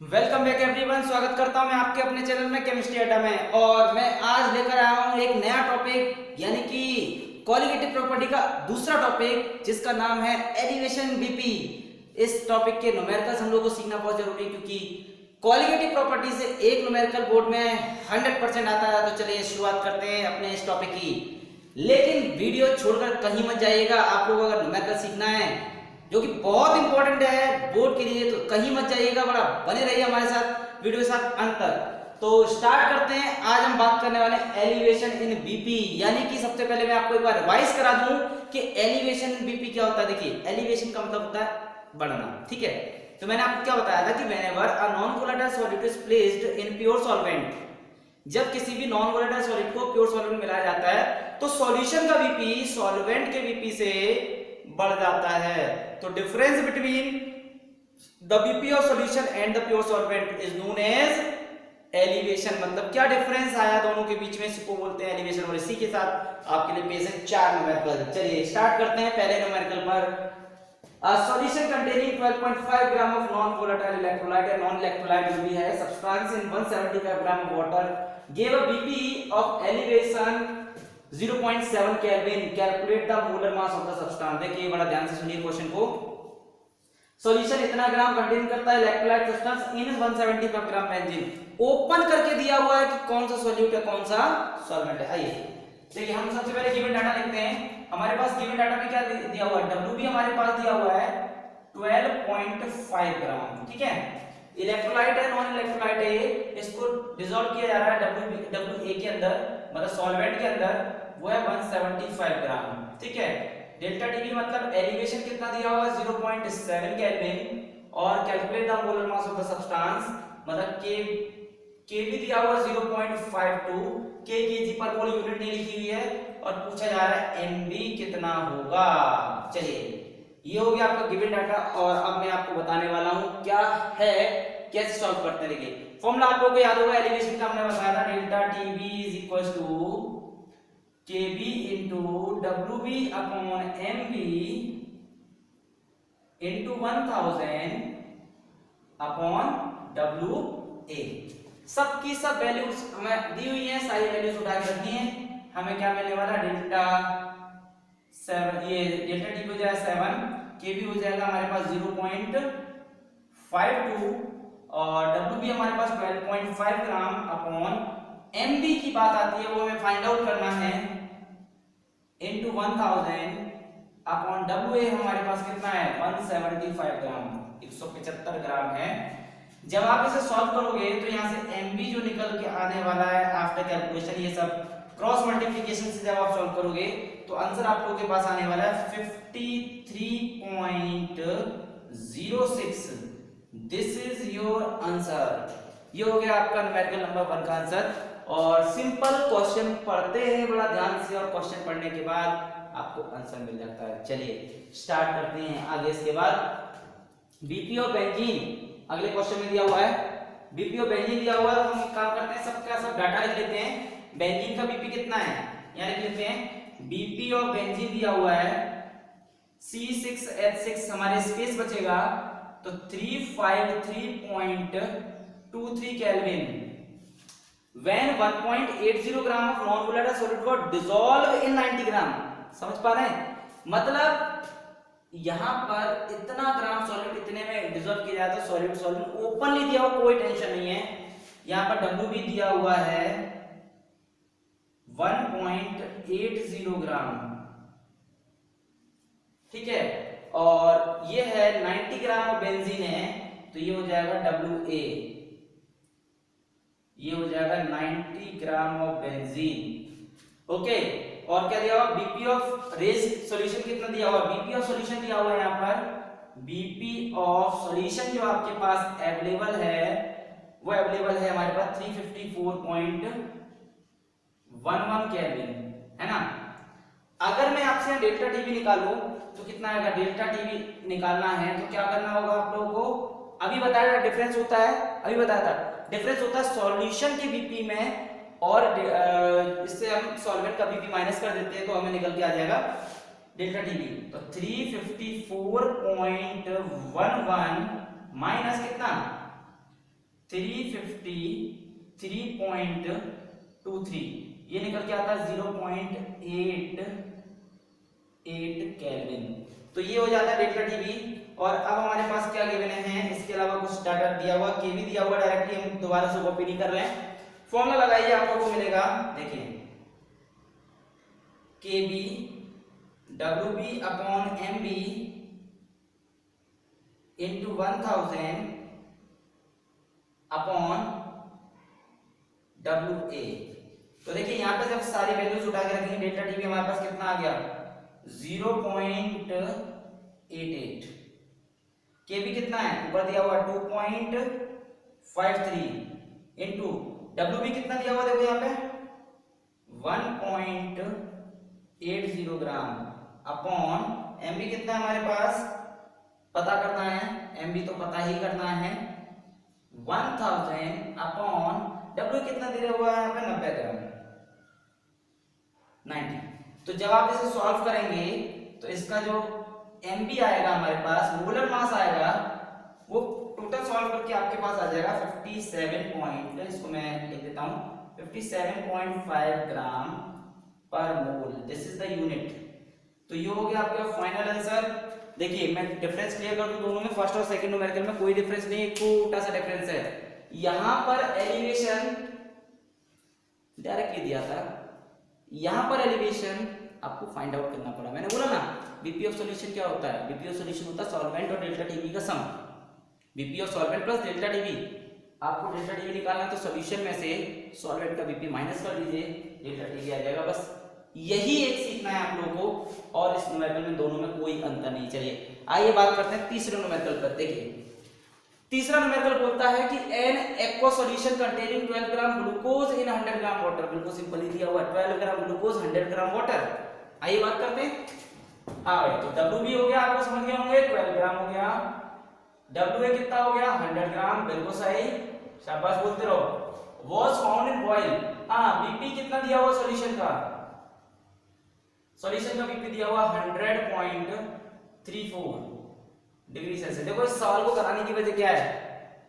Welcome back everyone. स्वागत करता हूं मैं आपके अपने चैनल में केमिस्ट्री अड्डा में। और मैं आज लेकर आया हूं एक नया टॉपिक यानी कि क्वालिटेटिव प्रॉपर्टी का दूसरा टॉपिक जिसका नाम है एलिवेशन बीपी। इस टॉपिक के न्यूमेरिकल्स हम लोग को सीखना बहुत जरूरी है क्योंकि क्वालिटेटिव प्रॉपर्टी से एक न्यूमेरिकल बोर्ड में 100% आता है। तो चलिए शुरुआत करते हैं अपने इस टॉपिक की। लेकिन वीडियो छोड़कर कहीं मत जाइएगा। आप लोग अगर न्यूमेरिकल सीखना है जो कि बहुत इंपॉर्टेंट है बोर्ड के लिए, तो कहीं मत जाइएगा, बड़ा बने रहिए हमारे साथ वीडियो के साथ अंत तक। तो स्टार्ट करते हैं। आज हम बात करने वाले हैं एलिवेशन इन बीपी, यानी कि सबसे पहले मैं आपको एक बार रिवाइज करा दूं कि एलिवेशन इन बीपी क्या होता है। देखिए, एलिवेशन का मतलब होता है बढ़ना, ठीक है। तो मैंने आपको क्या बताया था कि whenever a non volatile solid is placed in pure solvent, जब किसी भी नॉन वोलेटाइल सॉलिड को प्योर सॉल्वेंट में मिलाया जाता है तो सॉल्यूशन का बीपी सॉल्वेंट के बीपी से बढ़ जाता है। तो difference between the BP of solution and the pure solvent is known as elevation. मतलब क्या डिफरेंस आया दोनों के बीच में, इसी को बोलते हैं एलिवेशन। और इसी के साथ आपके लिए पेश है 4 न्यूमेरिकल। चलिए स्टार्ट करते हैं पहले न्यूमेरिकल पर। A solution containing 12.5 gram of non-volatile electrolyte and non-electrolyte जो भी है substance in 175 gram of water gave a BP of elevation 0.7 Kelvin. Calculate the molar mass of the substance. देखिए बड़ा ध्यान से सुनिए क्वेश्चन को। सॉल्यूशन इतना ग्राम कंटेन करता है electrolyte substance in 175 gram benzene. Open करके दिया हुआ है कि कौन सा सॉल्यूट है कौन सा सॉल्वेंट है। आइए देखिए, हम सबसे पहले गिवन डाटा लिखते हैं। हमारे पास गिवन डाटा में क्या दिया हुआ है, WB हमारे पास दिया हुआ है 12.5 ग्राम, ठीक है। इलेक्ट्रोलाइट है, नॉन इलेक्ट्रोलाइट है, इसको डिसॉल्व किया जा रहा है WA के अंदर, मतलब सॉल्वेंट के अंदर, वो है 175 ग्राम, ठीक है। डेल्टा टीवी मतलब एलिवेशन कितना दिया हुआ है 0.7 केल्विन, और calculate the molar mass of the substance मतलब के भी दिया हुआ 0.52 केजी पर मोल यूनिट नहीं लिखी हुई है, और पूछा जा रहा है एमबी कितना होगा। चलिए ये हो गया आपका गिवन डाटा। और अब मैं आपको बताने वाला हूं क्या है, कैसे सॉल्व करते हैं। देखिए फॉर्मूला आप लोगों को याद होगा एलिवेशन का, हमने बताया था delta TB is equal to KB into WB upon MB into 1000 upon WA. सबकी सब वैल्यूज हमें दी हुई हैं, सारी वैल्यूज उठा के रखी हैं। हमें क्या मिलने वाला डेल्टा 7, ये डेल्टा टी हो जाएगा 7, के भी हो जाएगा हमारे पास 0.52, और डब्ल्यू भी हमारे पास 12.5 ग्राम अपॉन एम बी की बात आती है वो हमें फाइंड आउट करना है इनटू 1000 अपॉन डब्ल्यू ए हमारे पास कितना है 175 ग्राम, 175 ग्राम है। जब आप इसे सॉल्व करोगे तो यहाँ से एमबी जो निकल के आने वाला है आफ्टर कैलकुलेशन, ये सब क्रॉस मल्टीप्लिकेशन से जब आप सॉल्व करोगे तो आंसर आप लोगों के पास आने वाला है 53.06। This is your answer. ये हो गया आपका न्यूमेरिकल नंबर 1 का आंसर। और सिंपल क्वेश्चन पढ़ते हैं बड़ा ध्यान से, और क्वेश्चन पढ़ने के बाद आपको आंसर मिल जाता है। चलिए स्टार्ट करते हैं आगे। इसके बाद बीपी ऑफ बेंजीन अगले क्वेश्चन में दिया हुआ है। बीपी ऑफ बेंजीन दिया हुआ है, तो हम काम करते हैं सबका सब डाटा लिख लेते हैं। बेंजीन का बीपी कितना है यहाँ लिख लेते हैं। बीपी ऑफ बेंजीन दिया हुआ है C6H6, हमारे स्पेस बचेगा तो 353.23 kelvin when 1.80 gram of non volatile solid को डिसॉल्व इन 90 ग्राम। समझ पा रहे हैं, मतलब यहां पर इतना ग्राम सॉलिड इतने में डिसॉल्व किया जाता है। सॉलिड सॉल्वेंट ओपनली दिया हुआ, कोई टेंशन नहीं है। यहां पर डब्ल्यू भी दिया हुआ है 1.80 ग्राम, ठीक है। और ये है 90 ग्राम ऑफ बेंजीन है, तो ये हो जाएगा WA, ये हो जाएगा 90 ग्राम ऑफ बेंजीन, ओके। और क्या दिया हुआ बीपी ऑफ रेज सॉल्यूशन कितना दिया हुआ, बीपी ऑफ सॉल्यूशन दिया हुआ है यहाँ पर। बीपी ऑफ सॉल्यूशन जो आपके पास अवेलेबल है वो अवेलेबल है हमारे पास 354.11 केल्विन, है ना। अगर मैं आपसे डेल्टा टीवी निकालूं तो कितना आएगा, डेल्टा टीवी निकालना है तो क्या करना होगा आप लोगों को। अभी बताया था डिफरेंस होता है, अभी बताया था डिफरेंस होता है सॉल्यूशन के बीपी में, और इससे हम सॉल्वेंट का बीपी माइनस कर देते हैं तो हमें निकल के आ जाएगा डेल्टा टीवी। तो 354.11 माइनस कितना 353.23, ये निकल के आता है 0.88 केल्विन। तो ये हो जाता है डेल्टा टीवी। और अब हमारे पास क्या गिवन है, इसके अलावा कुछ डाटा दिया हुआ, केवी दिया हुआ, डायरेक्टली हम दोबारा से कॉपी नहीं कर रहे हैं। फॉर्मूला लगाइए, आप लोगों को मिलेगा, देखिए KB WB upon MB into 1000 upon WA। तो देखिए यहाँ पे जब सारी वैल्यूज उठा के रखेंगे, डेल्टा टीवी हमारे पास कितना आ गया 0.88, केबी कितना है ऊपर दिया हुआ 2.53 इंटू WB कितना दिया हुआ देखो यहाँ पे 1.80 ग्राम अपॉन MB कितना है हमारे पास पता करना है, MB तो पता ही करना है 1000 अपॉन W कितना दिया हुआ है यहाँ पे 90 ग्राम 90। तो जब आप इसे सॉल्व करेंगे तो इसका जो MB आएगा हमारे पास, मोलर मास आएगा, वो टोटल सॉल्व करके आपके पास आ जाएगा 57 पॉइंट, इसको मैं लिख देता हूँ 57.5 gram per mole. This is the unit. तो ये हो गया आपका फाइनल आंसर। देखिए मैं डिफरेंस क्लियर कर दूं दोनों में, फर्स्ट और सेकंड न्यूमेरिकल में कोई डिफरेंस नहीं, एक छोटा सा डिफरेंस है। यहां पर एलिवेशन डायरेक्टली दिया था, यहां पर एलिवेशन आपको फाइंड आउट करना पड़ा। मैंने बोला ना बीपी ऑफ सॉल्यूशन क्या होता है, बीपी ऑफ सॉल्यूशन होता है सॉल्वेंट और डेल्टा टीवी का sum, BP of solvent plus delta TV. आपको डेल्टा टीवी निकालना है तो सॉल्यूशन में से सॉल्वेंट का बीपी माइनस कर दीजिए, डेल्टा टीवी आ जाएगा। बस यही एक सीखना है आप लोगों को, और इस न्यूमेरिकल में दोनों में कोई अंतर नहीं। चलिए आइए बात करते हैं तीसरे न्यूमेरिकल पर। देखिए तीसरा न्यूमेरिकल बोलता है कि N aqua solution containing 12 gram glucose in 100 gram water. बिल्कुल सिंपल ही दिया हुआ है 12 ग्राम ग्लूकोज 100 ग्राम वाटर। आइए बात करते हैं। हाँ भाई, तो W भी हो गया, आपको समझ गए होंगे 12 ग्राम हो गया, WA कितना हो गया 100 ग्राम, बिल्कुल सही, शाबाश बोलते रहो। वाज फाउंड इन बॉयल, हाँ बीपी कितना दिया हुआ सॉल्यूशन का, सॉल्यूशन का बीपी दिया हुआ 100.34 डिग्री सेल्सियस। देखो इस सवाल को कराने की वजह क्या है,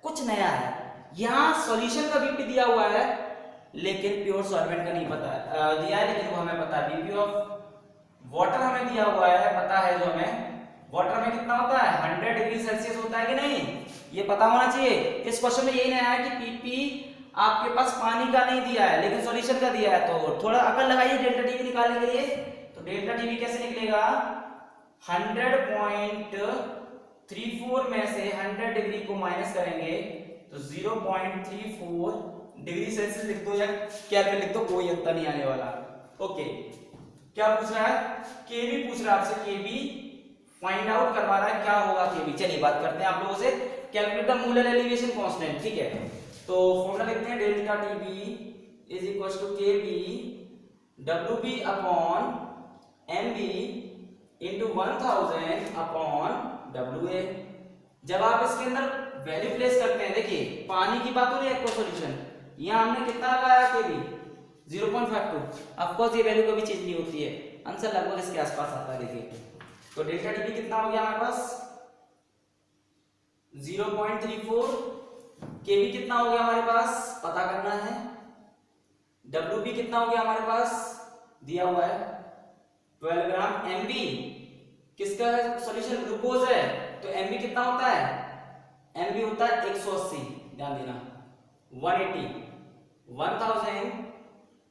कुछ नया है। यहाँ सॉल्यूशन का बीपी दिया हुआ है लेकिन प्योर सॉल्वेंट का नहीं पता दिया है, लेकिन वो हमें पता है। बीपी ऑफ वाटर हमें दिया हुआ है, पता है जो हमें वाटर में कितना होता है 100 डिग्री सेल्सियस होता है कि नहीं, ये पता होना चाहिए। इस क्वेश्चन में यही नया है कि पीपी आपके पास पानी का नहीं दिया है लेकिन सॉल्यूशन का दिया है। तो थोड़ा अकल लगाइए डेल्टा टीवी निकालने के लिए। तो डेल्टा टीवी कैसे निकलेगा, 100.34 में से 100 डिग्री को माइनस करेंगे तो 0.34 डिग्री सेल्सियस लिख दो या केल्विन लिख दो, कोई अंतर नहीं आने वाला। ओके, क्या पूछ रहा है, केवी पूछ रहा है आपसे, केवी फाइंड आउट करवा रहा है क्या होगा केवी। चलिए बात करते हैं आप लोगों से, calculate the molar elevation constant. ठीक है, तो फॉर्मूला लिखते हैं delta TB is equal to KB WB upon MB into 1000 upon WA। जब आप इसके अंदर वैल्यू प्लेस करते हैं, देखिए पानी की बात हो रही है एक्वा सॉल्यूशन, यहाँ हमने कितना लगाया केवी 0.52। ऑफ कोर्स ये वैल्यू कभी चेंज नहीं होती है, आंसर लगभग इसके आसपास आता है। देखिए तो डेल्टा टीवी कितना हो गया हमारे पास 0.34, केवी कितना हो गया हमारे पास पता करना है, WB कितना हो गया हमारे पास दिया हुआ है 12 ग्राम, MB किसका है सॉल्यूशन ग्लूकोज है, तो MB कितना होता है, MB होता है 180, ध्यान देना 180, 1000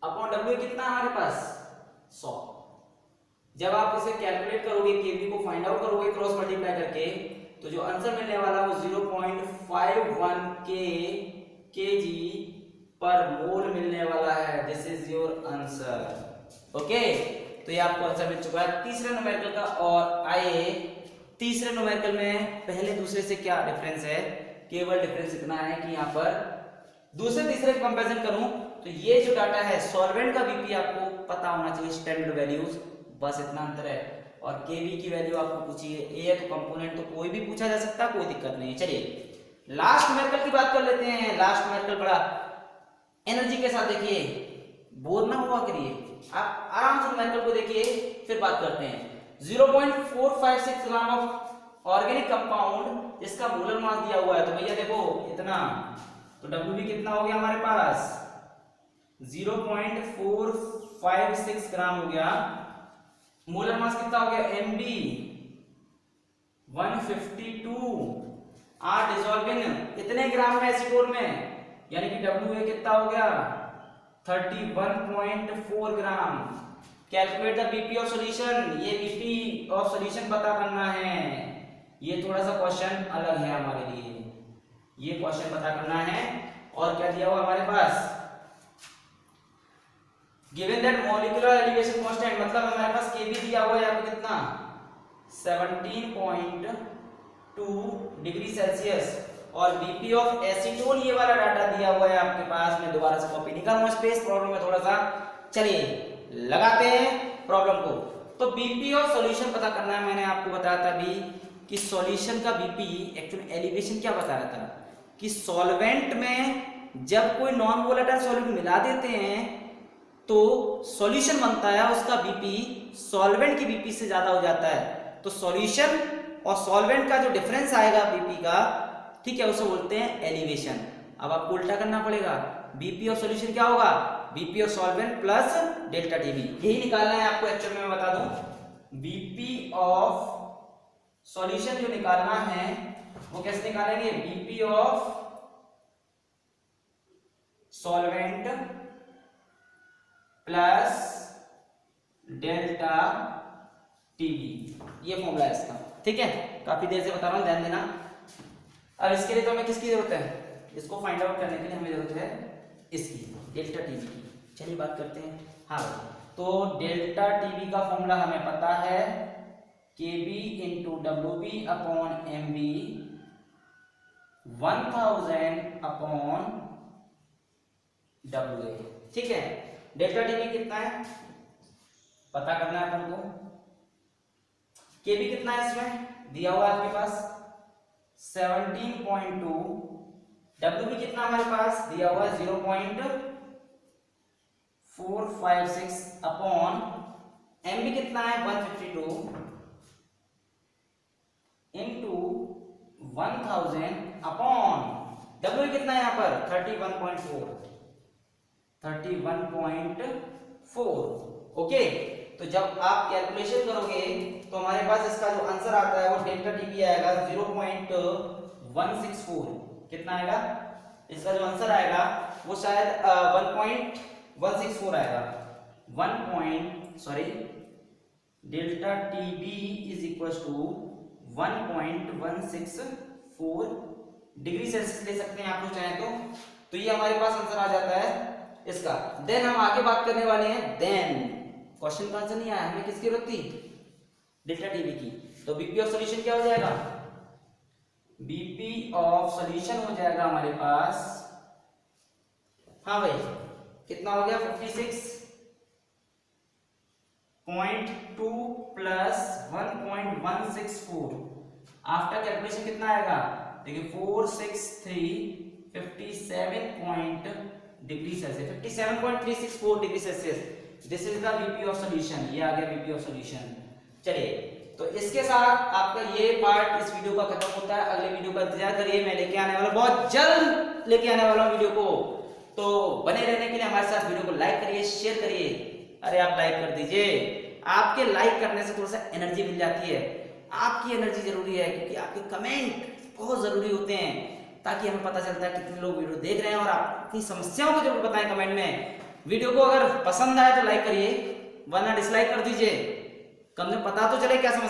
अपॉन W कितना है हमारे पास 100। जब आप इसे कैलकुलेट करोगे, केवी को फाइंड आउट करोगे क्रॉस मल्टीप्लाई करके, तो जो आंसर मिलने वाला वो 0.51 केजी पर मोल मिलने वाला है। This is your answer. Okay, तो ये आपको आंसर मिल चुका है तीसरे न्यूमेरिकल का। और आइए तीसरे न्यूमेरिकल में पहले दूसरे से क्या डिफरेंस है, केवल डिफरेंस इतना है कि यहाँ पर दूसरे तीसरे कंपैरिजन करूं तो ये जो डाटा है सॉल्वेंट का बीपी आपको पता होना चाहिए, स्टैंडर्ड वैल्यूज, बस इतना अंतर है। और केवी की वैल्यू आपको पूछिए, ए है तो कंपोनेंट तो कोई भी पूछा जा सकता है, कोई दिक्कत नहीं है। चलिए लास्ट न्यूमेरिकल की बात कर लेते हैं। लास्ट न्यूमेरिकल बड़ा एनर्जी के साथ, देखिए बोर ना हुआ करिए, आप आराम से न्यूमेरिकल को देखिए फिर बात करते हैं। 0.456 ग्राम ऑफ ऑर्गेनिक कंपाउंड, इसका मोलर मास दिया हुआ है, तो भैया देखो इतना तो WB कितना हो गया हमारे पास 0.456 ग्राम हो गया। मोलर मास कितना हो गया MB 152 आर डिसॉल्विंग इतने ग्राम में एसीटोन में, यानी कि WA कितना हो गया 31.4 gram. Calculate the BP of solution, ये बीपी ऑफ सॉल्यूशन पता करना है। ये थोड़ा सा क्वेश्चन अलग है हमारे लिए, ये क्वेश्चन पता करना है। और क्या दिया हुआ हमारे पास, given that molecular elevation constant, मतलब हमारे पास Kb दिया हुआ है आपको कितना 17.2 डिग्री सेल्सियस, और बीपी ऑफ एसीटोन ये वाला डाटा दिया हुआ है आपके पास। मैं दोबारा से कॉपी नहीं करूंगा स्पेस प्रॉब्लम में थोड़ा सा। चलिए लगाते हैं प्रॉब्लम को। तो बीपी ऑफ सॉल्यूशन पता करना है। मैंने आपको बताया था अभी कि सॉल्यूशन का बीपी एक्चुअल एलिवेशन क्या बता रहा था कि सॉल्वेंट में जब कोई नॉन वोलेटाइल सॉल्यूट मिला देते हैं तो सॉल्यूशन बनता है, उसका बीपी सॉल्वेंट की बीपी से ज्यादा हो जाता है। तो सॉल्यूशन और सॉल्वेंट का जो डिफरेंस आएगा बीपी का, ठीक है, उसे बोलते हैं एलिवेशन। अब आपको उल्टा करना पड़ेगा, बीपी ऑफ सॉल्यूशन क्या होगा BP of solvent plus delta TB, यही निकालना है आपको। एक्चुअल में मैं बता दूं, बीपी ऑफ सॉल्यूशन जो निकालना है वो कैसे निकालेंगे, BP of solvent plus delta TB, ये फॉर्मूला है इसका, ठीक है। काफी देर से बता रहा हूं, ध्यान देना। अब इसके लिए तो हमें किसकी जरूरत है, इसको फाइंड आउट करने के लिए हमें जरूरत है इसकी डेल्टा टीबी की। चलिए बात करते हैं। हाँ, तो डेल्टा टीबी का फॉर्मूला हमें पता है, Kb into WB upon MB 1000 upon WA, ठीक है। डेल्टा टीबी कितना है पता करना है अपन को। Kb कितना है इसमें दिया हुआ है आपके पास 17.2, WB कितना हमारे पास दिया हुआ है 0.456 अपॉन MB कितना है 152 इंटू 1000 अपॉन WB कितना है यहाँ पर 31.4। ओके, तो जब आप कैलकुलेशन करोगे तो हमारे पास इसका जो आंसर आता है वो डेल्टा टीबी आएगा 0.164। कितना आएगा इसका जो आंसर आएगा वो शायद 1.164 आएगा। Delta TB is equal to 1.164 degree Celsius ले सकते हैं आप लोग चाहें तो ये हमारे पास आंसर आ जाता है इसका। देन हम आगे बात करने वाले हैं, देन क्वेश्चन का आंसर नहीं आया, हमें किसकी जरूरत थी डेल्टा टीबी की। तो बीपी ऑफ सॉल्यूशन क्या हो जाएगा, बीपी ऑफ सॉल्यूशन हो जाएगा हमारे पास, हाँ भाई कितना हो गया 56.2 प्लस 1.164 आफ्टर कैलकुलेशन कितना आएगा देखिए 463 degree Celsius 57.364 degree Celsius. This is the BP of solution, ये आ गया बीपी ऑफ सॉल्यूशन। चलिए, तो इसके साथ आपका ये पार्ट इस वीडियो का खत्म होता है। अगले वीडियो का इंतजार करिए, मैं लेके आने वाला बहुत जल्द लेके आने वाला हूं वीडियो को। तो बने रहने के लिए हमारे साथ वीडियो को लाइक करिए, शेयर करिए। अरे आप लाइक कर दीजिए, आपके लाइक करने से थोड़ा सा एनर्जी मिल जाती है। आपकी एनर्जी जरूरी है क्योंकि आपके कमेंट बहुत जरूरी होते हैं, ताकि हमें पता चलता है कितने लोग वीडियो देख रहे हैं। और आप अपनी समस्याओं को जरूर बताएं कमेंट में। वीडियो को अगर पसंद आए तो लाइक करिए, वरना डिसलाइक कर दीजिए, कम से कम पता तो चले क्या समस्या